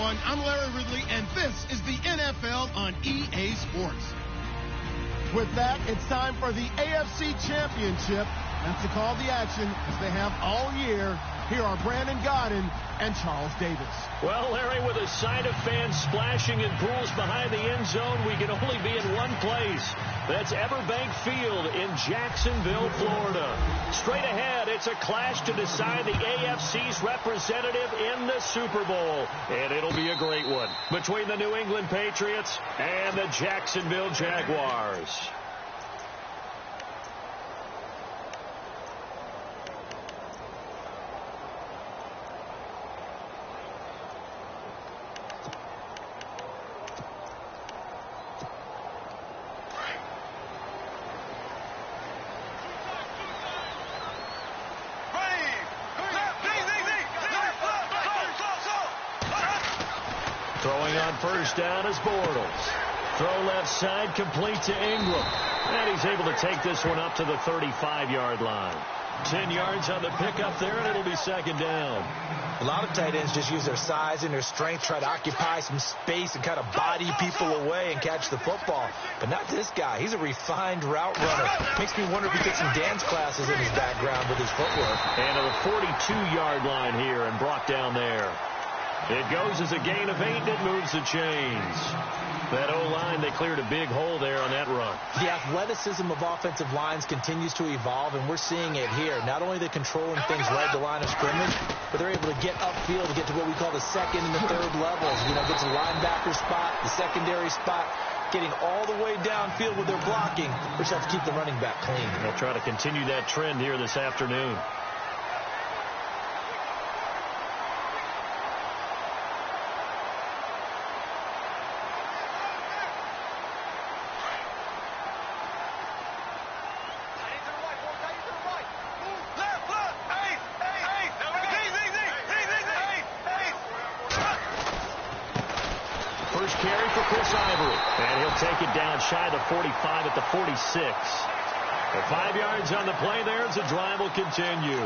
everyone. I'm Larry Ridley, and this is the NFL on EA Sports. With that, it's time for the AFC Championship. That's the call to the action, as they have all year. Here are Brandon Gaudin and Charles Davis. Well, Larry, with a sign of fans splashing in pools behind the end zone, we can only be in one place. That's Everbank Field in Jacksonville, Florida. Straight ahead, it's a clash to decide the AFC's representative in the Super Bowl. And it'll be a great one between the New England Patriots and the Jacksonville Jaguars. Throwing on first down is Bortles. Throw left side, complete to Ingram. And he's able to take this one up to the 35-yard line. 10 yards on the pickup there, and it'll be second down. A lot of tight ends just use their size and their strength, try to occupy some space and kind of body people away and catch the football. But not this guy. He's a refined route runner. Makes me wonder if he took some dance classes in his background with his footwork. And to the 42-yard line here and brought down there. It goes as a gain of 8, and it moves the chains. That O-line, they cleared a big hole there on that run. The athleticism of offensive lines continues to evolve, and we're seeing it here. Not only are they controlling things right at the line of scrimmage, but they're able to get upfield to get to what we call the second and the third levels. You know, get to the linebacker spot, the secondary spot, getting all the way downfield with their blocking, which helps keep the running back clean. They'll try to continue that trend here this afternoon. Take it down shy of the 45 at the 46. The 5 yards on the play there as the drive will continue.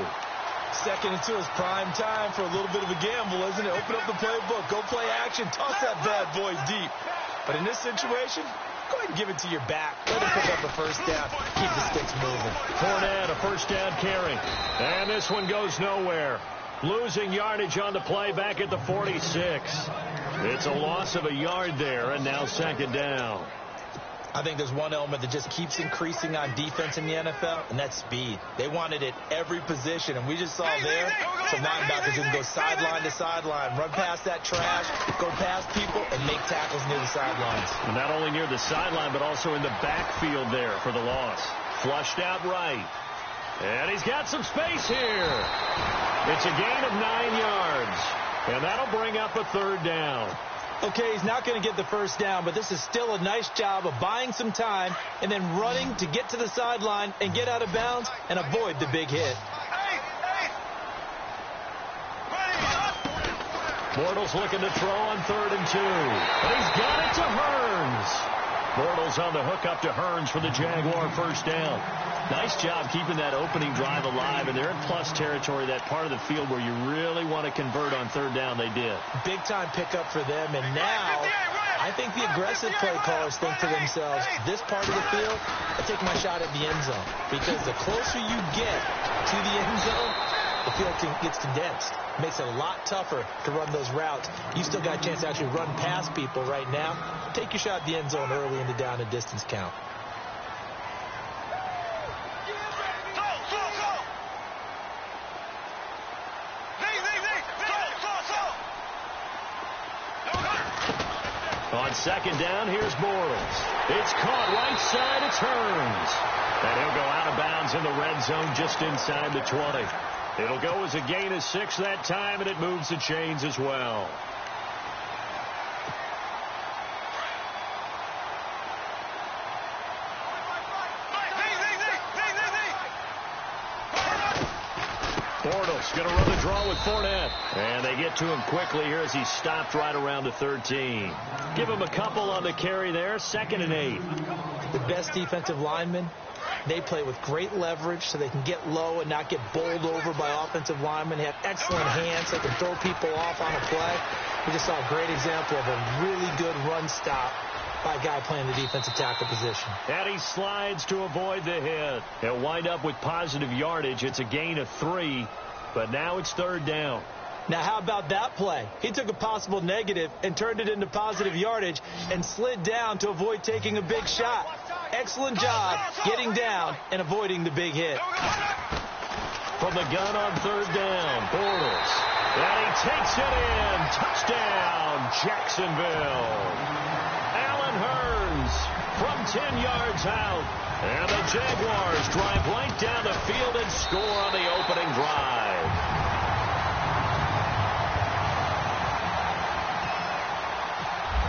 Second and 2 is prime time for a little bit of a gamble, isn't it? Open up the playbook, go play action, toss that bad boy deep. But in this situation, go ahead and give it to your back. Let him pick up the first down. Keep the sticks moving. Fournette, a first down carry. And this one goes nowhere. Losing yardage on the play back at the 46. It's a loss of a yard there, and now second down. I think there's one element that just keeps increasing on defense in the NFL, and that's speed. They want it at every position, and we just saw there some linebackers who can go sideline to sideline, run past that trash, go past people, and make tackles near the sidelines. And not only near the sideline, but also in the backfield there for the loss. Flushed out right. And he's got some space here. It's a gain of 9 yards. And that'll bring up a third down. Okay, he's not going to get the first down, but this is still a nice job of buying some time and then running to get to the sideline and get out of bounds and avoid the big hit. Bortles looking to throw on 3rd and 2. And he's got it to Hearns. Bortles on the hook up to Hearns for the Jaguar first down. Nice job keeping that opening drive alive, and they're in plus territory, that part of the field where you really want to convert on 3rd down. They did. Big-time pickup for them, and now I think the aggressive play callers think to themselves, this part of the field, I take my shot at the end zone, because the closer you get to the end zone, the field gets condensed. It makes it a lot tougher to run those routes. You still got a chance to actually run past people right now. Take your shot at the end zone early in the down and distance count. On second down, here's Bortles. It's caught right side. It's Hearns. And he'll go out of bounds in the red zone just inside the 20. It'll go as a gain of 6 that time, and it moves the chains as well. Bortles going to run the draw with Fournette. And they get to him quickly here as he stopped right around the 13. Give him a couple on the carry there. 2nd and 8. The best defensive linemen, they play with great leverage so they can get low and not get bowled over by offensive linemen. They have excellent hands. They can throw people off on a play. We just saw a great example of a really good run stop by a guy playing the defensive tackle position. And he slides to avoid the hit. He'll wind up with positive yardage. It's a gain of 3, but now it's 3rd down. Now, how about that play? He took a possible negative and turned it into positive yardage and slid down to avoid taking a big shot. Excellent job getting down and avoiding the big hit. From the gun on 3rd down, Bortles. And he takes it in. Touchdown, Jacksonville. Allen Hurns from 10 yards out. And the Jaguars drive right down the field and score on the opening drive.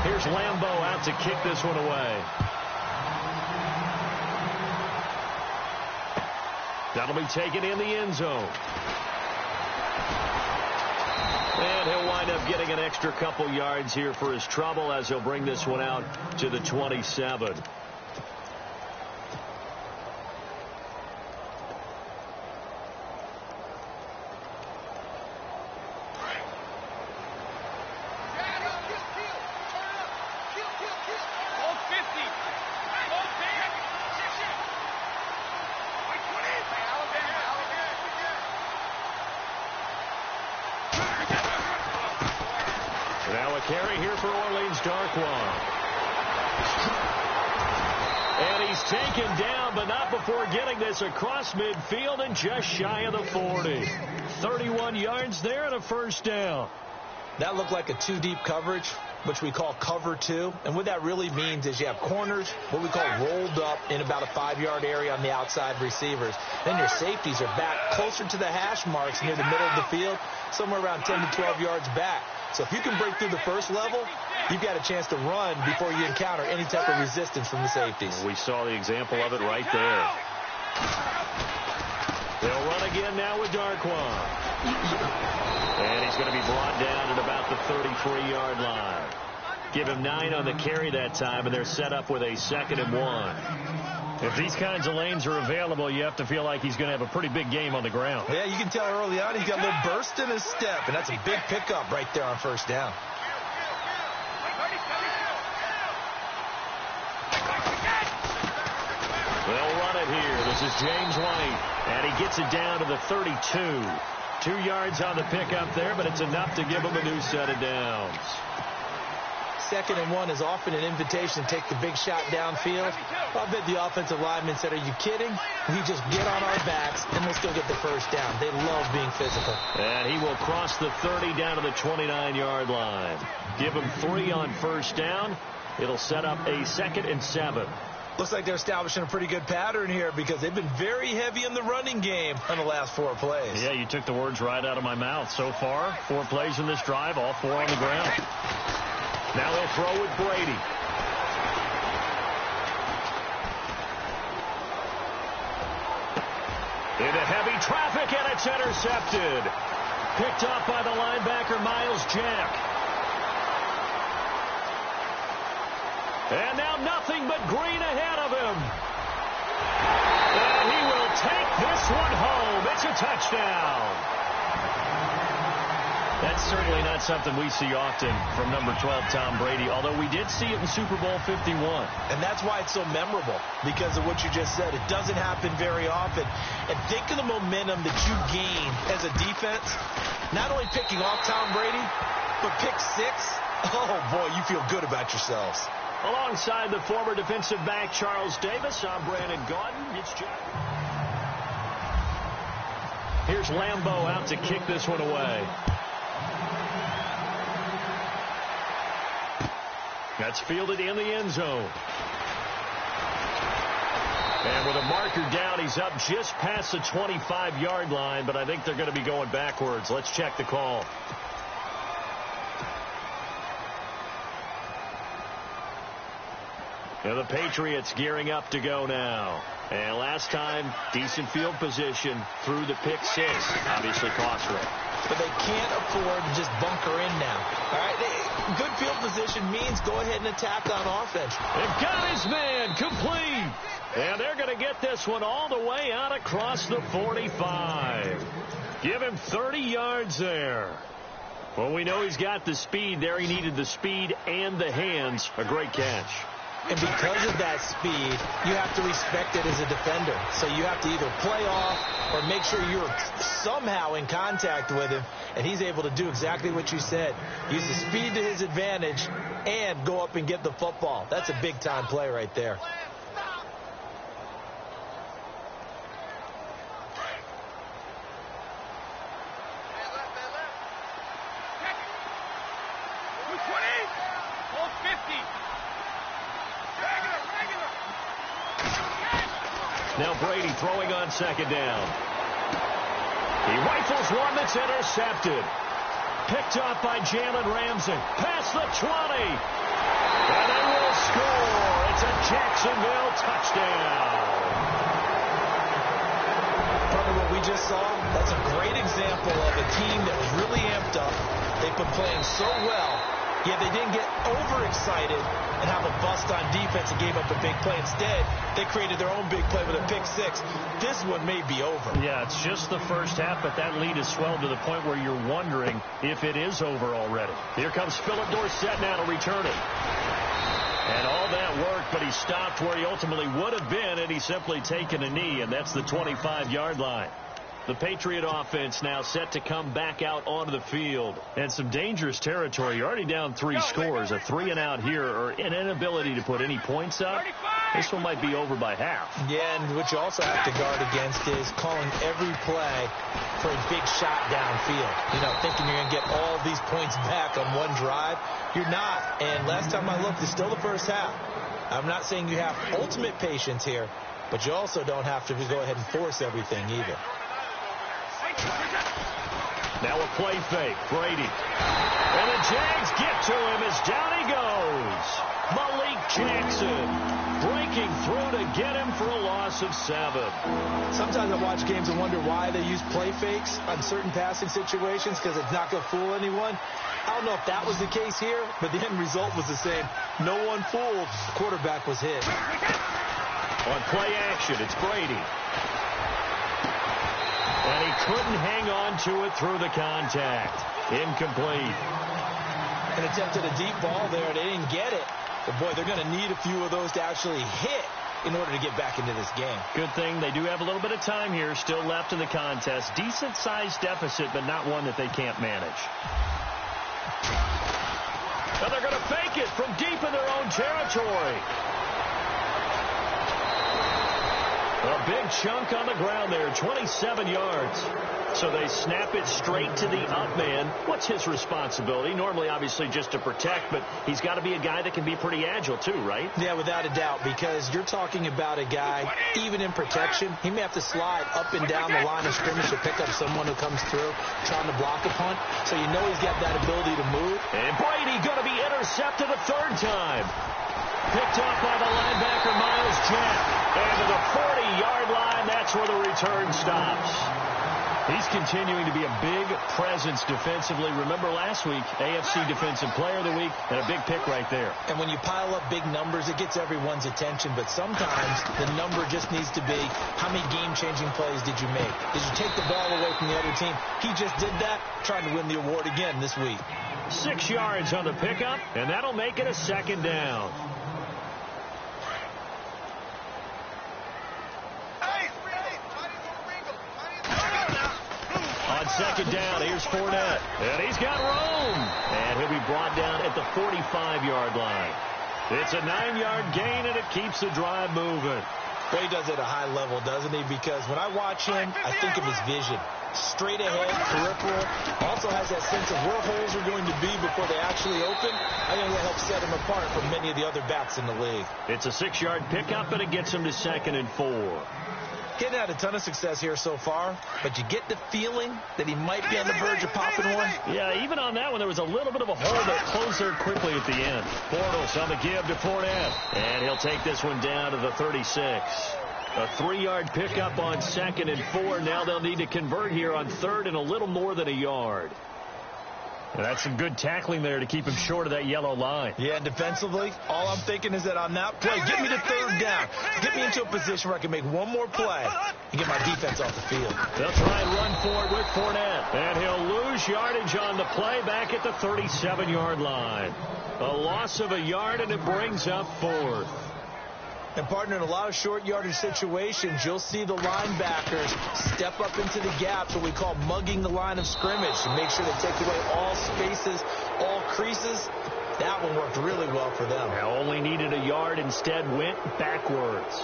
Here's Lambeau out to kick this one away. That'll be taken in the end zone. And he'll wind up getting an extra couple yards here for his trouble as he'll bring this one out to the 27. Now a carry here for Orleans Darkwa. And he's taken down, but not before getting this across midfield and just shy of the 40. 31 yards there and a 1st down. That looked like a 2-deep coverage, which we call cover 2. And what that really means is you have corners, what we call rolled up in about a 5-yard area on the outside receivers. Then your safeties are back closer to the hash marks near the middle of the field, somewhere around 10 to 12 yards back. So if you can break through the first level, you've got a chance to run before you encounter any type of resistance from the safeties. We saw the example of it right there. They'll run again now with Darkwa. And he's going to be brought down at about the 33-yard line. Give him 9 on the carry that time, and they're set up with a 2nd and 1. If these kinds of lanes are available, you have to feel like he's going to have a pretty big game on the ground. Yeah, you can tell early on he's got a little burst in his step, and that's a big pickup right there on 1st down. They'll run it here. This is James White, and he gets it down to the 32. 2 yards on the pickup there, but it's enough to give him a new set of downs. 2nd and 1 is often an invitation to take the big shot downfield. I bet the offensive lineman said, are you kidding? We just get on our backs, and we'll still get the 1st down. They love being physical. And he will cross the 30 down to the 29-yard line. Give him 3 on 1st down. It'll set up a 2nd and 7. Looks like they're establishing a pretty good pattern here because they've been very heavy in the running game on the last 4 plays. Yeah, you took the words right out of my mouth. So far, 4 plays in this drive, all 4 on the ground. Now they'll throw with Brady. Into heavy traffic, and it's intercepted. Picked up by the linebacker, Miles Jack. And now nothing but green ahead of him. And he will take this one home. It's a touchdown. That's certainly not something we see often from number 12, Tom Brady, although we did see it in Super Bowl 51. And that's why it's so memorable, because of what you just said. It doesn't happen very often. And think of the momentum that you gain as a defense, not only picking off Tom Brady, but pick 6. Oh, boy, you feel good about yourselves. Alongside the former defensive back Charles Davis, I'm Brandon Gaudin. It's Jack. Here's Lambeau out to kick this one away. That's fielded in the end zone. And with a marker down, he's up just past the 25-yard line, but I think they're going to be going backwards. Let's check the call. And the Patriots gearing up to go now. And last time, decent field position through the pick six. Obviously costly. But they can't afford to just bunker in now. All right, good field position means go ahead and attack on offense. They've got his man complete. And they're going to get this one all the way out across the 45. Give him 30 yards there. Well, we know he's got the speed there. He needed the speed and the hands. A great catch. And because of that speed, you have to respect it as a defender. So you have to either play off or make sure you're somehow in contact with him, and he's able to do exactly what you said. Use the speed to his advantage and go up and get the football. That's a big-time play right there. Now Brady throwing on second down. He rifles one that's intercepted. Picked up by Jalen Ramsey. Past the 20. And they will score. It's a Jacksonville touchdown. Partner, what we just saw, that's a great example of a team that was really amped up. They've been playing so well, yet they didn't get overexcited and have a bust on defense and gave up a big play. Instead, they created their own big play with a pick six. This one may be over. Yeah, it's just the first half, but that lead has swelled to the point where you're wondering if it is over already. Here comes Philip Dorsett now to return it. And all that worked, but he stopped where he ultimately would have been, and he's simply taken a knee, and that's the 25-yard line. The Patriot offense now set to come back out onto the field. And some dangerous territory. You're already down 3 scores. A 3-and-out here, or an inability to put any points up. This one might be over by half. Yeah, and what you also have to guard against is calling every play for a big shot downfield. You know, thinking you're going to get all these points back on one drive. You're not. And last time I looked, it's still the first half. I'm not saying you have ultimate patience here, but you also don't have to go ahead and force everything either. Now a play fake. Brady. And the Jags get to him as down he goes. Malik Jackson breaking through to get him for a loss of 7. Sometimes I watch games and wonder why they use play fakes on certain passing situations, because it's not going to fool anyone. I don't know if that was the case here, but the end result was the same. No one fooled. The quarterback was hit. On play action, it's Brady. And he couldn't hang on to it through the contact. Incomplete. And attempted a deep ball there. They didn't get it. But, boy, they're going to need a few of those to actually hit in order to get back into this game. Good thing they do have a little bit of time here still left in the contest. Decent-sized deficit, but not one that they can't manage. And they're going to fake it from deep in their own territory. A big chunk on the ground there, 27 yards. So they snap it straight to the up man. What's his responsibility? Normally, obviously, just to protect, but he's got to be a guy that can be pretty agile too, right? Yeah, without a doubt, because you're talking about a guy, even in protection, he may have to slide up and down the line of scrimmage to pick up someone who comes through trying to block a punt. So you know he's got that ability to move. And Brady going to be intercepted a third time. Picked up by the linebacker, Miles Jack. And to the 40-yard line, that's where the return stops. He's continuing to be a big presence defensively. Remember last week, AFC Defensive Player of the Week, and a big pick right there. And when you pile up big numbers, it gets everyone's attention. But sometimes the number just needs to be, how many game-changing plays did you make? Did you take the ball away from the other team? He just did that, trying to win the award again this week. 6 yards on the pickup, and that'll make it a second down. On second down, here's Fournette. And he's got room. And he'll be brought down at the 45-yard line. It's a 9-yard gain, and it keeps the drive moving. Well, he does it at a high level, doesn't he? Because when I watch him, I think of his vision. Straight ahead, peripheral. Also has that sense of where holes are going to be before they actually open. I think that helps set him apart from many of the other backs in the league. It's a 6-yard pickup, and it gets him to 2nd and 4. He hasn't had a ton of success here so far, but you get the feeling that he might be on the verge of popping one. Yeah, even on that one, there was a little bit of a hole that closed there quickly at the end. Bortles on the give to Fournette, and he'll take this one down to the 36. A 3-yard pickup on 2nd and 4. Now they'll need to convert here on 3rd and a little more than a yard. And that's some good tackling there to keep him short of that yellow line. Yeah, and defensively, all I'm thinking is that on that play, get me to 3rd down. Get me into a position where I can make one more play and get my defense off the field. They'll try and run for it with Fournette. And he'll lose yardage on the play back at the 37-yard line. A loss of a yard, and it brings up 4th. And, partner, in a lot of short yardage situations, you'll see the linebackers step up into the gaps, what we call mugging the line of scrimmage, to make sure they take away all spaces, all creases. That one worked really well for them. Now only needed a yard, instead went backwards.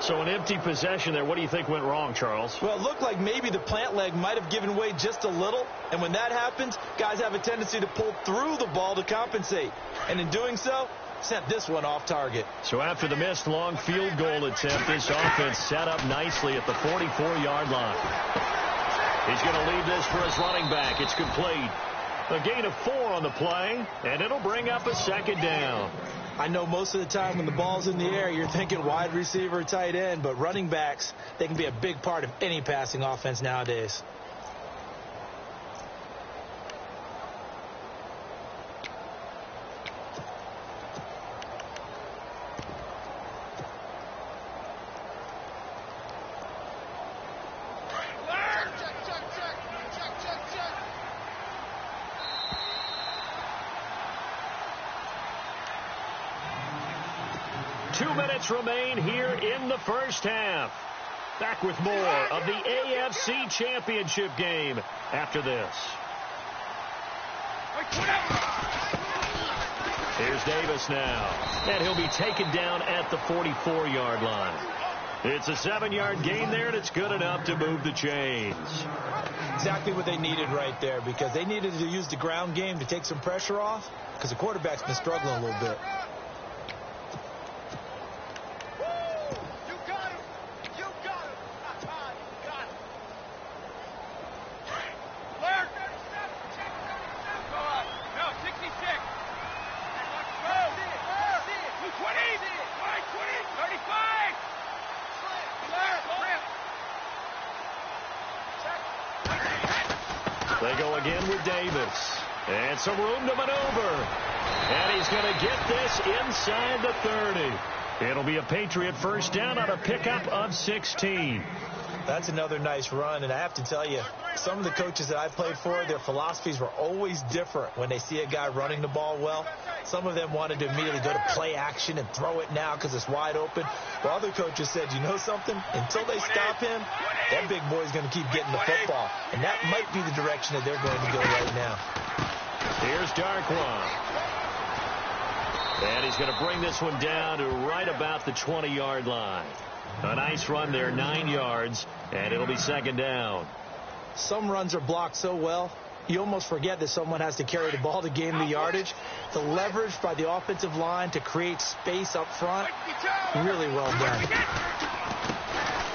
So an empty possession there. What do you think went wrong, Charles? Well, it looked like maybe the plant leg might have given way just a little. And when that happens, guys have a tendency to pull through the ball to compensate. And in doing so, sent this one off target. So after the missed long field goal attempt, this offense set up nicely at the 44-yard line. He's going to leave this for his running back. It's complete. A gain of 4 on the play, and it'll bring up a 2nd down. I know most of the time when the ball's in the air, you're thinking wide receiver, tight end, but running backs, they can be a big part of any passing offense nowadays. Remain here in the first half. Back with more of the AFC Championship game after this. Here's Davis now, and he'll be taken down at the 44-yard line. It's a 7-yard gain there, and it's good enough to move the chains. Exactly what they needed right there, because they needed to use the ground game to take some pressure off, because the quarterback's been struggling a little bit. They go again with Davis. And some room to maneuver. And he's going to get this inside the 30. It'll be a Patriot first down on a pickup of 16. That's another nice run, and I have to tell you, some of the coaches that I played for, their philosophies were always different when they see a guy running the ball well. Some of them wanted to immediately go to play action and throw it now because it's wide open. While other coaches said, you know something? Until they stop him, that big boy's going to keep getting the football. And that might be the direction that they're going to go right now. Here's Darkwan. And he's going to bring this one down to right about the 20-yard line. A nice run there, 9 yards, and it'll be 2nd down. Some runs are blocked so well, you almost forget that someone has to carry the ball to gain the yardage. The leverage by the offensive line to create space up front, really well done.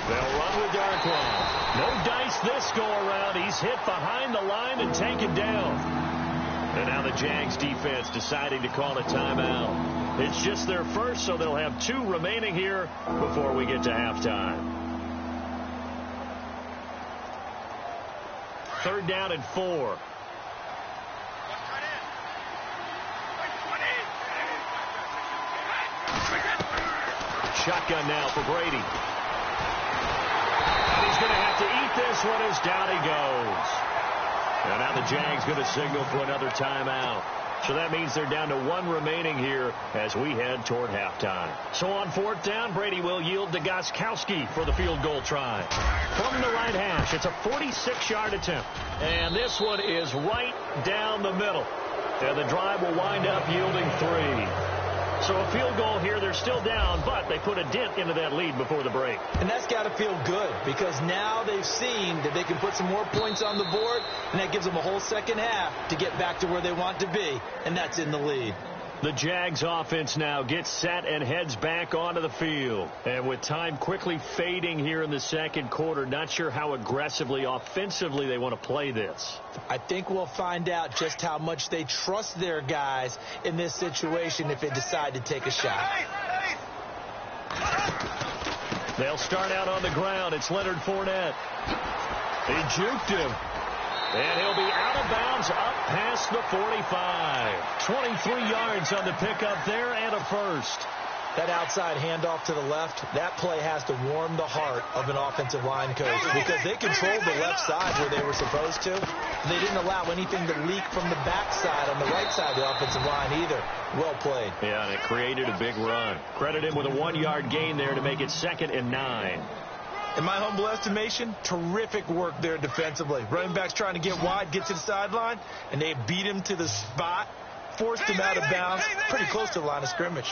They'll run with Darkwan. No dice this go-around. He's hit behind the line and taken down. And now the Jags defense deciding to call a timeout. It's just their first, so they'll have 2 remaining here before we get to halftime. 3rd down and 4. Shotgun now for Brady. And he's going to have to eat this one as down he goes. And now the Jags going to signal for another timeout. So that means they're down to 1 remaining here as we head toward halftime. So on 4th down, Brady will yield to Gostkowski for the field goal try. From the right hash, it's a 46-yard attempt. And this one is right down the middle. And the drive will wind up yielding 3. So a field goal here, they're still down, but they put a dent into that lead before the break. And that's got to feel good because now they've seen that they can put some more points on the board, and that gives them a whole second half to get back to where they want to be, and that's in the lead. The Jags offense now gets set and heads back onto the field. And with time quickly fading here in the second quarter, not sure how aggressively, offensively they want to play this. I think we'll find out just how much they trust their guys in this situation if they decide to take a shot. They'll start out on the ground. It's Leonard Fournette. He juked him. And he'll be out of bounds up past the 45. 23 yards on the pickup there and a first. That outside handoff to the left, that play has to warm the heart of an offensive line coach because they controlled the left side where they were supposed to. They didn't allow anything to leak from the backside on the right side of the offensive line either. Well played. Yeah, and it created a big run. Credit him with a 1-yard gain there to make it 2nd and 9. In my humble estimation, terrific work there defensively. Running backs trying to get wide, get to the sideline, and they beat him to the spot, forced him out of bounds, pretty close to the line of scrimmage.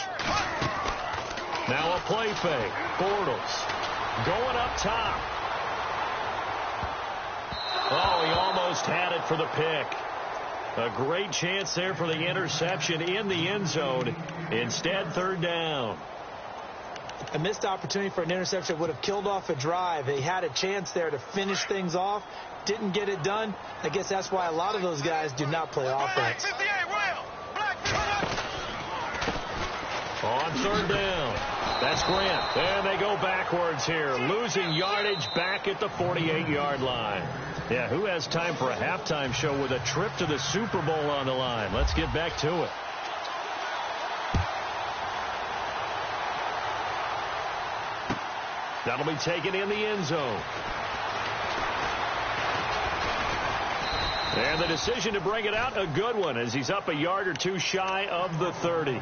Now a play fake. Bortles going up top. Oh, he almost had it for the pick. A great chance there for the interception in the end zone. Instead, 3rd down. A missed opportunity for an interception would have killed off a drive. They had a chance there to finish things off. Didn't get it done. I guess that's why a lot of those guys do not play offense. On 3rd down. That's Grant. And they go backwards here. Losing yardage back at the 48-yard line. Yeah, who has time for a halftime show with a trip to the Super Bowl on the line? Let's get back to it. That'll be taken in the end zone. And the decision to bring it out, a good one, as he's up a yard or two shy of the 30.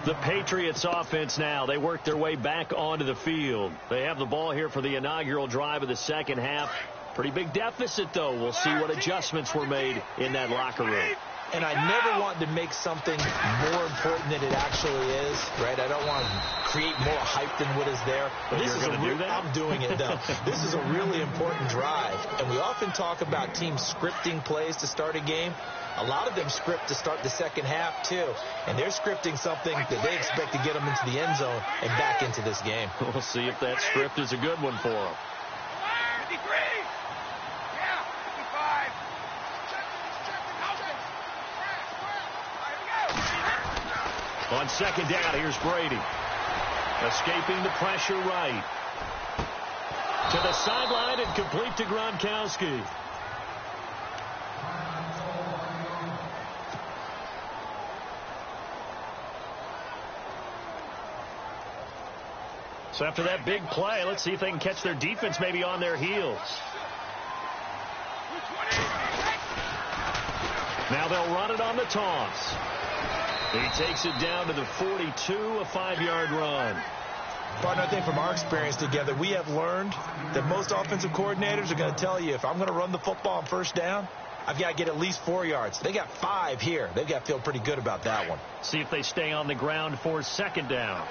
The Patriots offense now, they work their way back onto the field. They have the ball here for the inaugural drive of the second half. Pretty big deficit, though. We'll see what adjustments were made in that locker room. And I never want to make something more important than it actually is, right? I don't want to create more hype than what is there. But this is I'm doing it, though. This is a really important drive. And we often talk about teams scripting plays to start a game. A lot of them script to start the second half, too. And they're scripting something that they expect to get them into the end zone and back into this game. We'll see if that script is a good one for them. 53! Yeah, 55. On 2nd down, here's Brady. Escaping the pressure right. To the sideline and complete to Gronkowski. So after that big play, let's see if they can catch their defense maybe on their heels. Now they'll run it on the toss. He takes it down to the 42, a 5-yard run. Partner, I think from our experience together, we have learned that most offensive coordinators are going to tell you, if I'm going to run the football on 1st down, I've got to get at least 4 yards. They got 5 here. They've got to feel pretty good about that one. See if they stay on the ground for 2nd down.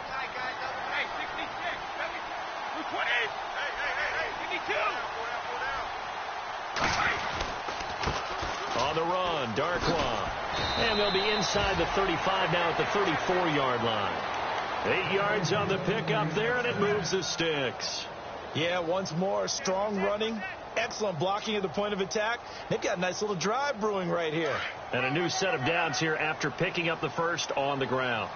On the run, Darkwa. And they'll be inside the 35 now at the 34-yard line. 8 yards on the pickup there, and it moves the sticks. Yeah, once more, strong running, excellent blocking at the point of attack. They've got a nice little drive brewing right here. And a new set of downs here after picking up the first on the ground.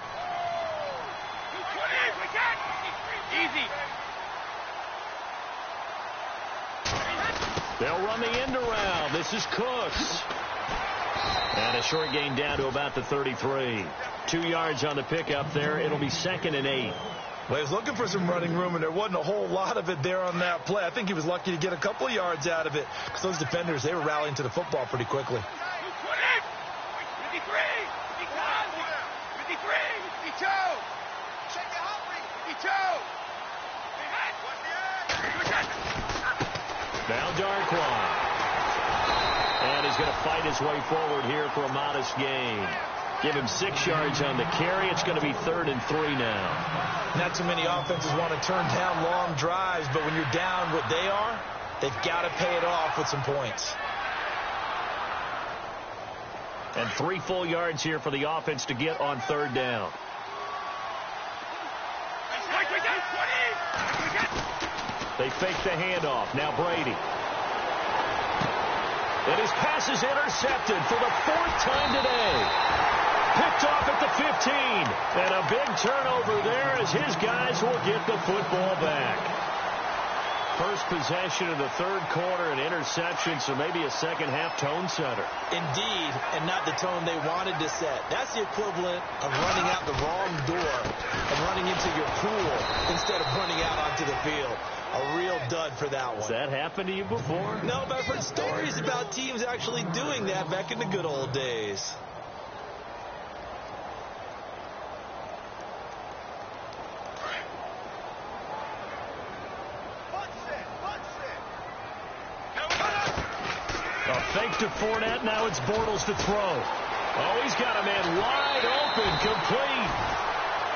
Easy. They'll run the end around. This is Cooks. And a short gain down to about the 33. 2 yards on the pickup there. It'll be 2nd and 8. Well, he was looking for some running room, and there wasn't a whole lot of it there on that play. I think he was lucky to get a couple of yards out of it because those defenders, they were rallying to the football pretty quickly. 53. 52. Now Darkwa. And he's going to fight his way forward here for a modest gain. Give him 6 yards on the carry. It's going to be 3rd and 3 now. Not too many offenses want to turn down long drives, but when you're down what they are, they've got to pay it off with some points. And 3 full yards here for the offense to get on 3rd down. They fake the handoff. Now Brady. And his pass is intercepted for the 4th time today. Picked off at the 15. And a big turnover there as his guys will get the football back. First possession of the 3rd quarter, an interception, so maybe a second-half tone setter. Indeed, and not the tone they wanted to set. That's the equivalent of running out the wrong door and running into your pool instead of running out onto the field. A real dud for that one. Has that happened to you before? No, but I've heard stories about teams actually doing that back in the good old days. A fake to Fournette. Now it's Bortles to throw. Oh, he's got a man wide open, complete.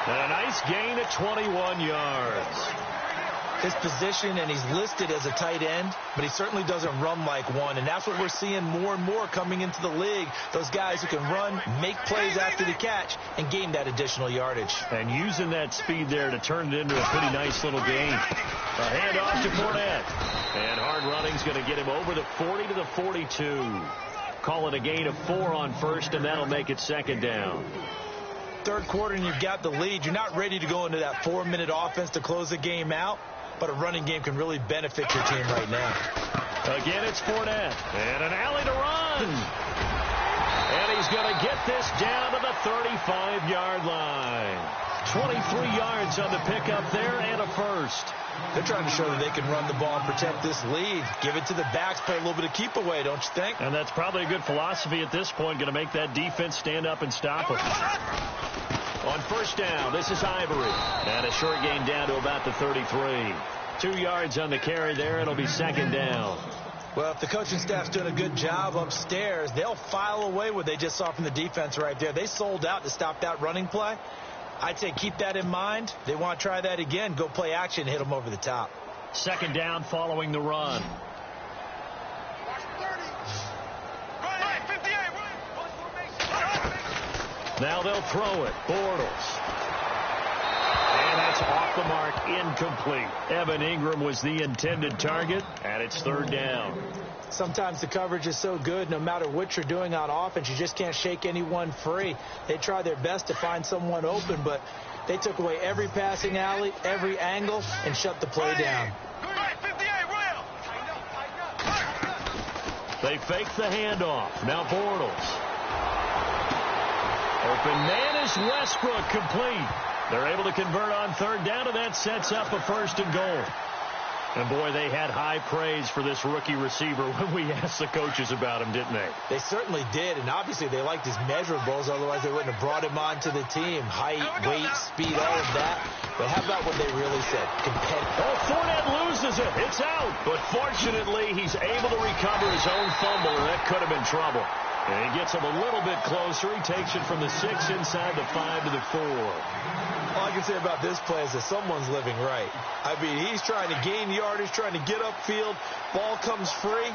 And a nice gain at 21 yards. His position, and he's listed as a tight end, but he certainly doesn't run like one, and that's what we're seeing more and more coming into the league. Those guys who can run, make plays after the catch, and gain that additional yardage. And using that speed there to turn it into a pretty nice little gain. A handoff to Fournette. And hard running's going to get him over the 40 to the 42. Call it a gain of 4 on 1st, and that'll make it 2nd down. 3rd quarter, and you've got the lead. You're not ready to go into that 4-minute offense to close the game out. But a running game can really benefit your team right now. Again, it's Fournette. And an alley to run. And he's going to get this down to the 35-yard line. 23 yards on the pickup there and a first. They're trying to show that they can run the ball and protect this lead. Give it to the backs, play a little bit of keep away, don't you think? And that's probably a good philosophy at this point, going to make that defense stand up and stop them. On 1st down, this is Ivory. And a short gain down to about the 33. 2 yards on the carry there. It'll be 2nd down. Well, if the coaching staff's doing a good job upstairs, they'll file away what they just saw from the defense right there. They sold out to stop that running play. I'd say keep that in mind. They want to try that again. Go play action, hit them over the top. 2nd down following the run. Now they'll throw it. Bortles. And that's off the mark, incomplete. Evan Ingram was the intended target, and it's 3rd down. Sometimes the coverage is so good, no matter what you're doing on offense, you just can't shake anyone free. They try their best to find someone open, but they took away every passing alley, every angle, and shut the play down. They fake the handoff. Now Bortles. Open man is Westbrook, complete. They're able to convert on 3rd down, and that sets up a 1st and goal. And, boy, they had high praise for this rookie receiver when we asked the coaches about him, didn't they? They certainly did, and obviously they liked his measurables. Otherwise, they wouldn't have brought him onto the team. Height, weight, speed, all of that. But how about what they really said? Competitive. Oh, Fournette loses it. It's out. But fortunately, he's able to recover his own fumble, and that could have been trouble. And he gets him a little bit closer. He takes it from the 6 inside the 5 to the 4. All I can say about this play is that someone's living right. I mean, he's trying to gain yardage, trying to get upfield. Ball comes free.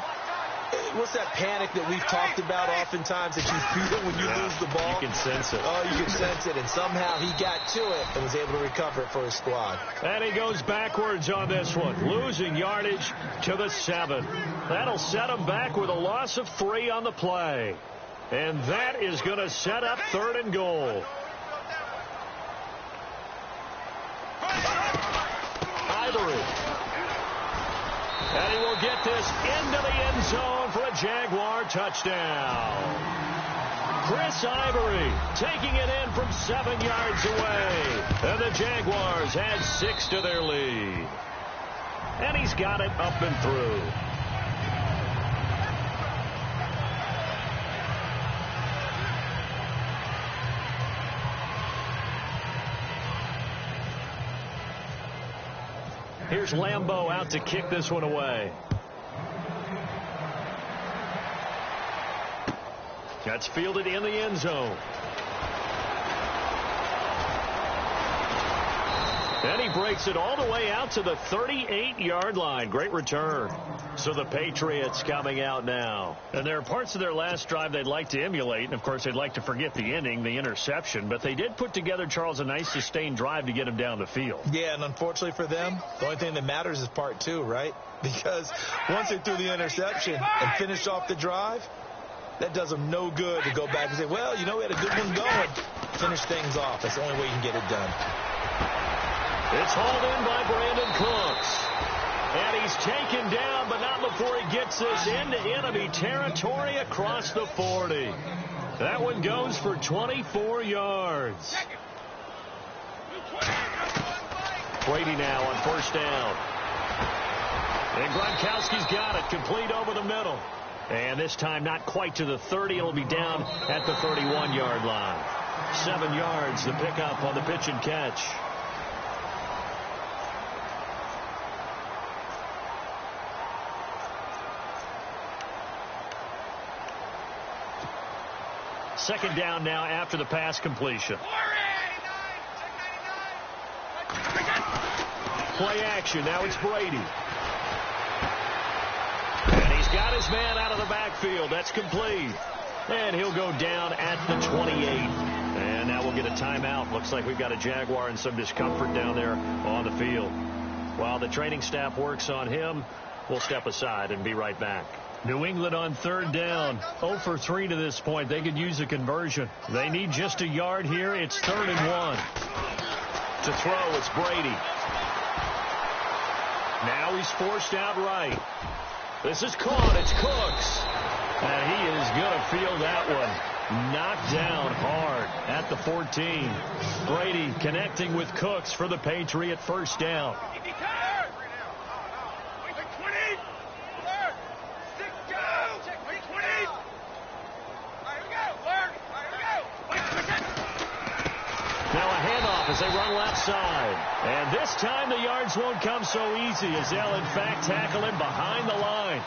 What's that panic that we've talked about oftentimes that you feel when you lose the ball? You can sense it. Oh, you can sense it. And somehow he got to it and was able to recover it for his squad. And he goes backwards on this one, losing yardage to the 7. That'll set him back with a loss of 3 on the play. And that is going to set up 3rd and goal. Ivory. And he will get this into the end zone for a Jaguar touchdown. Chris Ivory taking it in from 7 yards away. And the Jaguars add 6 to their lead. And he's got it up and through. Here's Lambeau out to kick this one away. That's fielded in the end zone. And he breaks it all the way out to the 38-yard line. Great return. So the Patriots coming out now. And there are parts of their last drive they'd like to emulate. And, of course, they'd like to forget the inning, the interception. But they did put together, Charles, a nice sustained drive to get him down the field. Yeah, and unfortunately for them, the only thing that matters is part two, right? Because once they threw the interception and finished off the drive, that does them no good to go back and say, well, you know, we had a good one going. Finish things off. That's the only way you can get it done. It's hauled in by Brandon Cooks. And he's taken down, but not before he gets this into enemy territory across the 40. That one goes for 24 yards. Brady now on first down. And Gronkowski's got it, complete over the middle. And this time not quite to the 30. It'll be down at the 31-yard line. 7 yards, the pickup on the pitch and catch. Second down now after the pass completion. Play action. Now it's Brady. And he's got his man out of the backfield. That's complete. And he'll go down at the 28. And now we'll get a timeout. Looks like we've got a Jaguar in some discomfort down there on the field. While the training staff works on him, we'll step aside and be right back. New England on third down. 0 for 3 to this point. They could use a conversion. They need just a yard here. It's 3rd and 1. To throw, it's Brady. Now he's forced out right. This is caught. It's Cooks. And he is going to feel that one. Knocked down hard at the 14. Brady connecting with Cooks for the Patriot first down. Now a handoff as they run left side. And this time the yards won't come so easy as they'll in fact tackle him behind the line.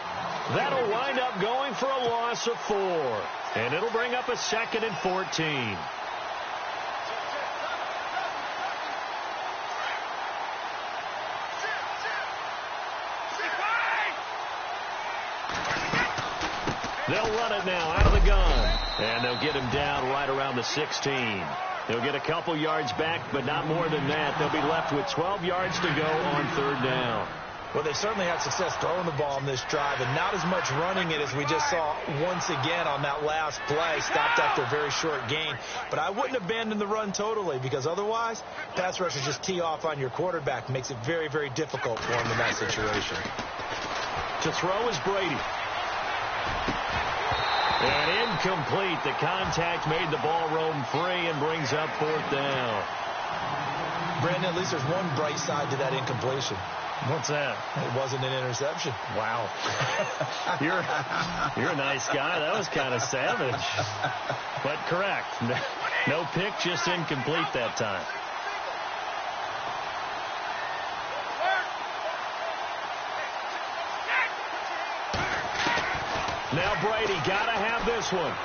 That'll wind up going for a loss of 4. And it'll bring up a 2nd and 14. They'll run it now out of the gun. And they'll get him down right around the 16. They'll get a couple yards back, but not more than that. They'll be left with 12 yards to go on third down. Well, they certainly had success throwing the ball in this drive, and not as much running it as we just saw once again on that last play. Stopped after a very short gain. But I wouldn't abandon the run totally, because otherwise, pass rushers just tee off on your quarterback. Makes it very, very difficult for him in that situation. To throw is Brady. And incomplete. The contact made the ball roam free and brings up 4th down. Brandon, at least there's one bright side to that incompletion. What's that? It wasn't an interception. Wow. You're a nice guy. That was kind of savage. But correct. No pick, just incomplete that time. Now Brady got to have this one.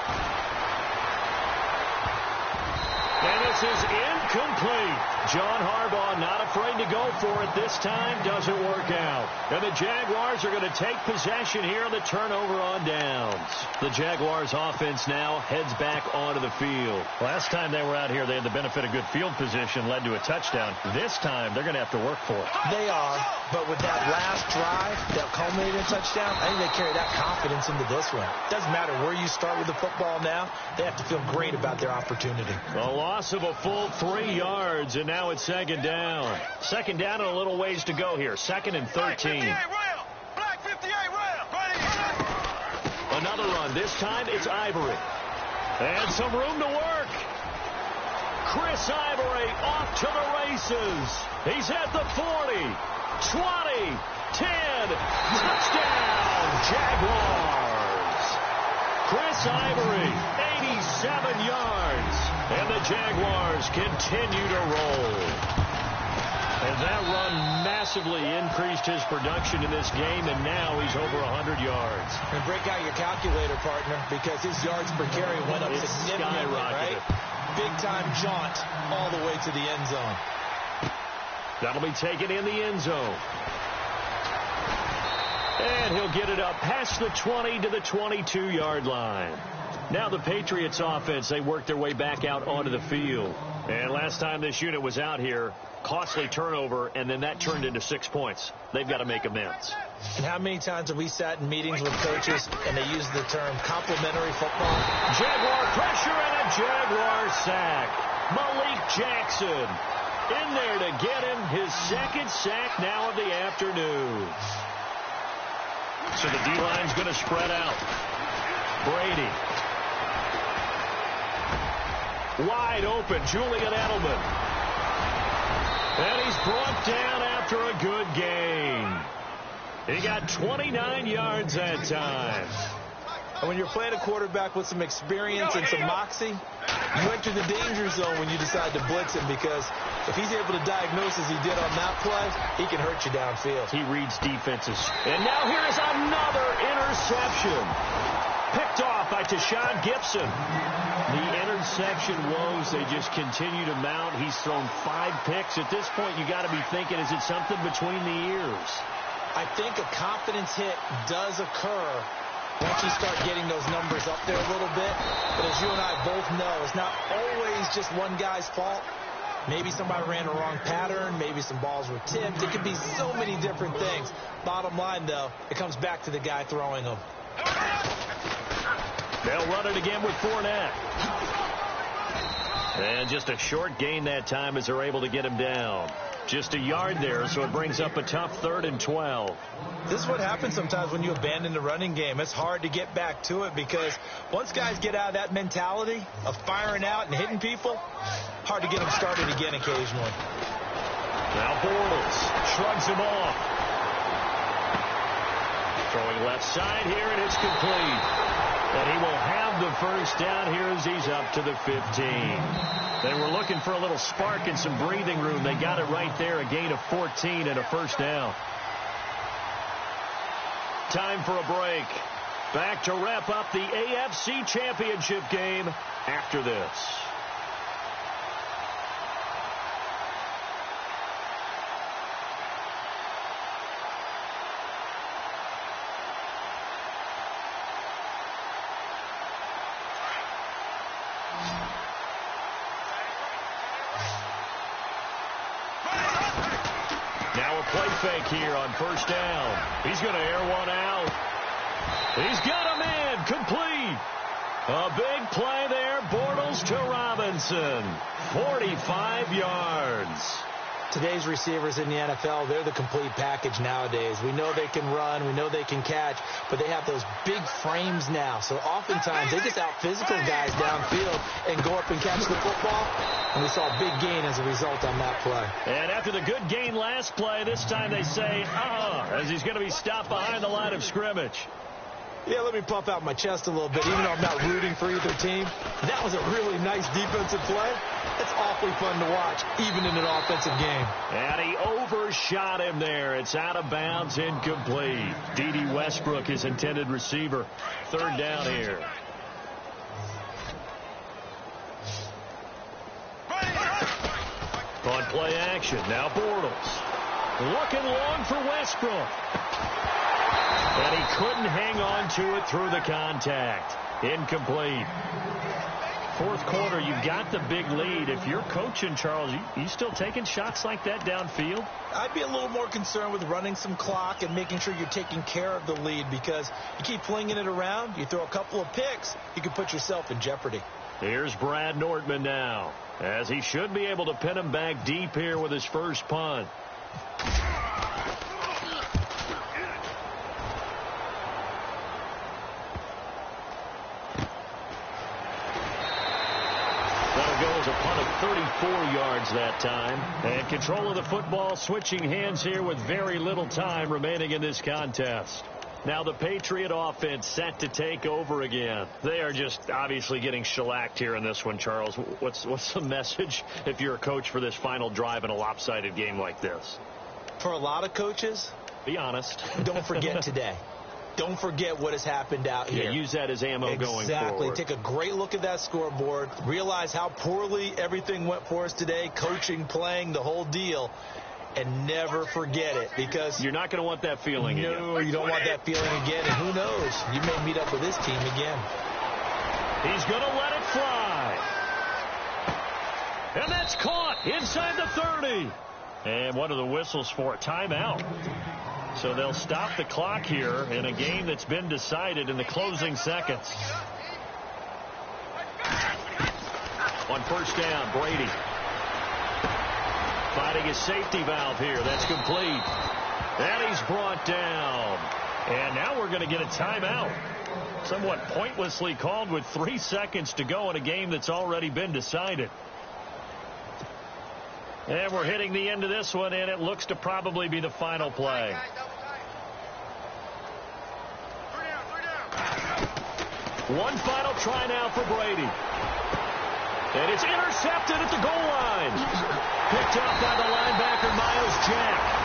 And this is incomplete. John Harbaugh not afraid to go for it this time. Doesn't work out. And the Jaguars are going to take possession here on the turnover on downs. The Jaguars offense now heads back onto the field. Last time they were out here, they had the benefit of good field position, led to a touchdown. This time, they're going to have to work for it. They are, but with that last drive that culminated in a touchdown, I think they carry that confidence into this one. Doesn't matter where you start with the football now. They have to feel great about their opportunity. A loss of a full 3 yards, and now it's 2nd down. 2nd down and a little ways to go here. 2nd and 13. Another run. This time it's Ivory. And some room to work. Chris Ivory off to the races. He's at the 40, 20, 10. Touchdown, Jaguars. Chris Ivory, 87 yards. And the Jaguars continue to roll. And that run massively increased his production in this game, and now he's over 100 yards. And break out your calculator, partner, because his yards per carry went up significantly, right? Big-time jaunt all the way to the end zone. That'll be taken in the end zone. And he'll get it up past the 20 to the 22-yard line. Now the Patriots offense, they work their way back out onto the field. And last time this unit was out here, costly turnover, and then that turned into 6 points. They've got to make amends. And how many times have we sat in meetings with coaches and they use the term complementary football? Jaguar pressure and a Jaguar sack. Malik Jackson in there to get him his second sack now of the afternoon. So the D-line's going to spread out. Brady. Wide open, Julian Edelman. And he's brought down after a good gain. He got 29 yards that time. And when you're playing a quarterback with some experience and some moxie, you enter the danger zone when you decide to blitz him, because if he's able to diagnose as he did on that play, he can hurt you downfield. He reads defenses. And now here's another interception. Picked off by Tashawn Gibson. The interception woes, they just continue to mount. He's thrown 5 picks. At this point, you got to be thinking, is it something between the ears? I think a confidence hit does occur once you start getting those numbers up there a little bit. But as you and I both know, it's not always just one guy's fault. Maybe somebody ran a wrong pattern. Maybe some balls were tipped. It could be so many different things. Bottom line, though, it comes back to the guy throwing them. They'll run it again with Fournette. And just a short gain that time as they're able to get him down. Just a yard there, so it brings up a tough 3rd and 12. This is what happens sometimes when you abandon the running game. It's hard to get back to it, because once guys get out of that mentality of firing out and hitting people, hard to get them started again occasionally. Now Bortles shrugs him off. Throwing left side here, and it's complete. And he will have the first down here as he's up to the 15. They were looking for a little spark and some breathing room. They got it right there, a gain of 14 and a first down. Time for a break. Back to wrap up the AFC Championship game after this. Play fake here on first down. He's going to air one out. He's got him in. Complete. A big play there. Bortles to Robinson. 45 yards. Today's receivers in the NFL, they're the complete package nowadays. We know they can run, we know they can catch, but they have those big frames now. So oftentimes they just out-physical guys downfield and go up and catch the football. And we saw a big gain as a result on that play. And after the good gain last play, this time they say, as he's going to be stopped behind the line of scrimmage. Yeah, let me puff out my chest a little bit, even though I'm not rooting for either team. That was a really nice defensive play. It's awfully fun to watch, even in an offensive game. And he overshot him there. It's out of bounds, incomplete. D.D. Westbrook, his intended receiver. 3rd down here. On play action, now Bortles. Looking long for Westbrook. And he couldn't hang on to it through the contact. Incomplete. 4th quarter, you've got the big lead. If you're coaching, Charles, you still taking shots like that downfield? I'd be a little more concerned with running some clock and making sure you're taking care of the lead, because you keep flinging it around, you throw a couple of picks, you can put yourself in jeopardy. Here's Brad Nortman now, as he should be able to pin him back deep here with his first punt. A punt of 34 yards that time. And control of the football, switching hands here with very little time remaining in this contest. Now the Patriot offense set to take over again. They are just obviously getting shellacked here in this one, Charles. What's the message if you're a coach for this final drive in a lopsided game like this? For a lot of coaches, be honest. Don't forget today. Don't forget what has happened out here. Yeah, use that as ammo going forward. Exactly. Take a great look at that scoreboard. Realize how poorly everything went for us today. Coaching, playing, the whole deal. and never forget it, because you're not going to want that feeling again. No, you don't want that feeling again, and who knows? You may meet up with this team again. He's going to let it fly. And that's caught inside the 30. And one of the whistles for a timeout. So they'll stop the clock here in a game that's been decided in the closing seconds. On first down, Brady. Finding his safety valve here. That's complete. And he's brought down. And now we're going to get a timeout. Somewhat pointlessly called with 3 seconds to go in a game that's already been decided. And we're hitting the end of this one, and it looks to probably be the final play. One final try now for Brady. And it's intercepted at the goal line. Picked up by the linebacker, Miles Jack.